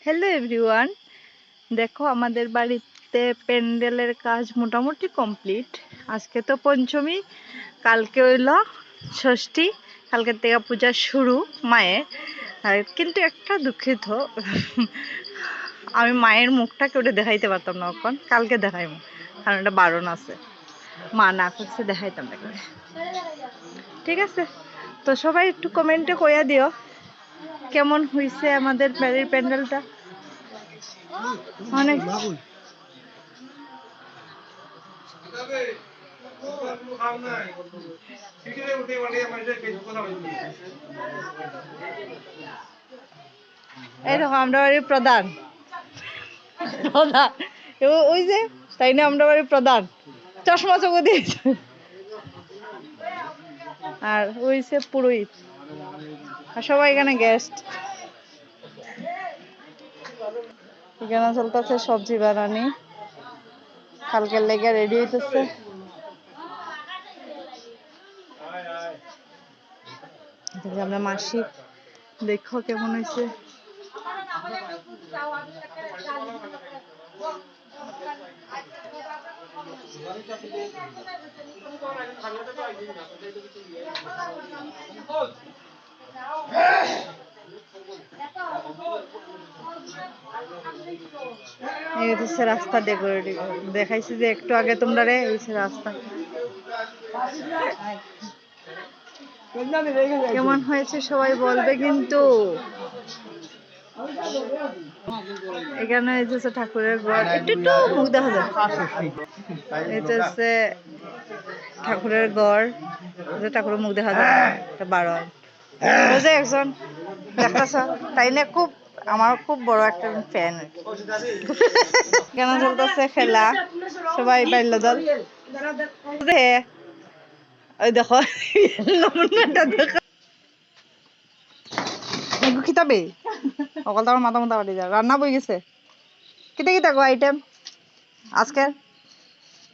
Hello everyone, দেখো আমাদের বাড়িতে প্যান্ডেলের কাজ মোটামুটি কমপ্লিট। আজকে তো পঞ্চমী, কালকে হইল ষষ্ঠী, কালকের থেকে পূজা শুরু মায়ের। আর কিন্তু একটা দুঃখিত, আমি মায়ের মুখটা কেউ দেখাইতে পারতাম না, এখন কালকে দেখাইব, কারণ এটা বারণ আছে, মা না করছে দেখাইতাম না। ঠিক আছে, তো সবাই একটু কমেন্টে কইয়া দিও কেমন হয়েছে আমাদের বাড়ির প্যান্ডেলটা। অনেক এই দেখো আমরা বাড়ির প্রধান প্রধান ওই যে তাই না, আমরা বাড়ির প্রধান চশমা চোখে দিয়েছে। আর ওই সে পুরোহিত, আর সবাই এখানে গেস্ট। এখানে চলতেছে সবজি বানানি, কালকের লেগে রেডি হইতেছে। আমরা মাসি দেখো কেমন হয়েছে। এই হচ্ছে রাস্তা ডেকোরেটিং দেখাইছি যে একটু আগে তোমরা রে, এই রাস্তা কেমন হয়েছে সবাই বলবে কিন্তু। এখানে হচ্ছে ঠাকুরের ঘর, একটু একটু মুখ দেখা যায়। এটা হচ্ছে ঠাকুরের ঘর, ঠাকুরের মুখ দেখা যায় এটা বারো। ওই যে একজন দেখতেছ, তাই না, খুব আমার খুব বড় একটা ফ্যান। কেন চলতেছে খেলা, সবাই বাইল দল। ওই দেখো কিতাবে অকল তোমার মাথা মাথা বাড়ি যায়, রান্না বই গেছে। কিতা কিতা গো আইটেম আজকে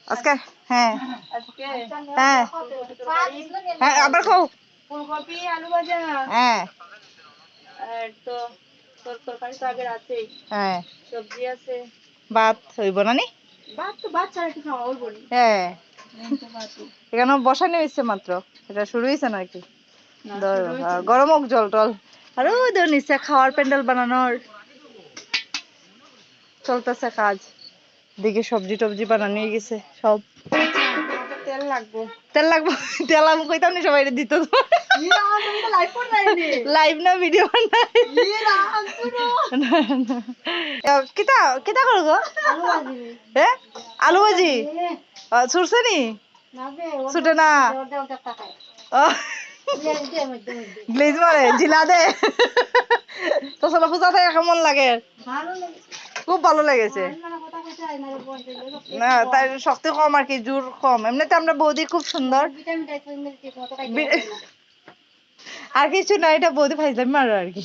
আজকে? হ্যাঁ হ্যাঁ হ্যাঁ, আবার খাও। ফুলকপি আলু ভাজা, হ্যাঁ, আর তো তরকারি তো আগে আছে, হ্যাঁ, সবজি আছে, ভাত হইব না নি? ভাত তো ভাত ছাড়া কি খাওয়া হইব নি? হ্যাঁ, এখানে বসানো হয়েছে মাত্র, এটা শুরু হয়েছে নাকি? গরম হোক জল টল। আর ওই নিচে খাওয়ার প্যান্ডেল বানানোর চলতেছে কাজ। দিকে সবজি টবজি বানানো গেছে সব। তেল লাগবো, তেল লাগবো, তেল আমি কইতাম না সবাই দিত। লাইভ না ভিডিও বানাই। কিতা কিতা করো গো? হ্যাঁ, আলু ভাজি ছুটছে নি? ছুটে না, গ্লেজ মারে জিলা দে। তো চলো পূজা থেকে কেমন লাগে? খুব ভালো লেগেছে। না তাই শক্তি কম আর কি, জোর কম। এমনিতে আমরা বৌদি খুব সুন্দর, আর কিছু না, এটা বৌদি ফাইজলামি মারো আর কি।